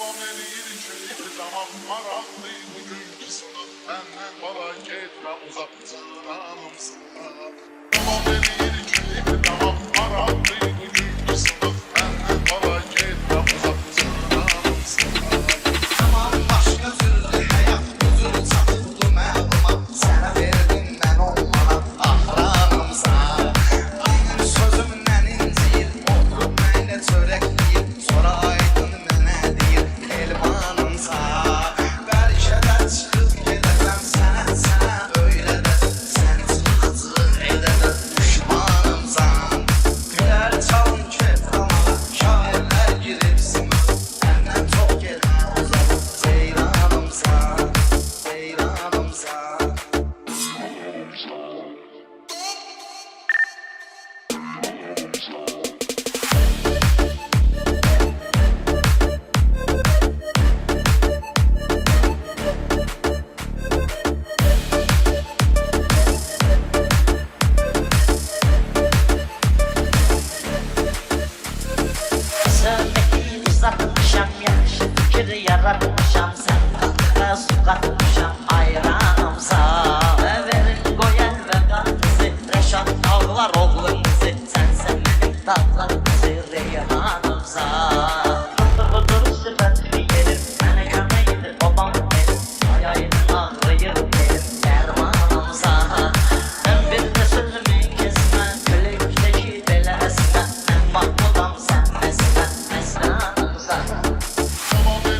Babam elini çekti tamam maraklıydı günkü sınıf. Benden felaket ve uzaktın hanım sana. Babam elini çekti tamam maraklıydı günkü sınıf. Benden felaket ve uzaktın hanım sana. Tamam başka türlü hayat gözünü satıldı məluma. Sənə verdim mən onlara ahranımsa. Benim sözümdən incir oturub mənlə çörəkləyir. Sonra aydın mənə deyir elmanımsa. Bəlkə də çıxıb gedəcəm sənə öyle də. Sən çıxacaq elə də düşmanımsan. Gülər çalın keframağa şairlər girib sınır. Məndən çox getmə uzaq ceyranımsan, ceyranımsan. Söylemeyi uzatmışam, yakışı fikir yaratmışam. Sen tatlıya su katmışam, ayranımsa. Verin Goyel ve Gatisi, Reşat Ağlar oğlumuzu. Sensen benim tatlı reyhanımsa. Kutubudur sıfat yerim, bana yanaydı babam benim. Ayağını ağrıyır benim dermanımsa. Ben bir de sözümü kesme, gülükteki deli esme. Ben Mahmudam sen mesne, mesnanımsa. Babam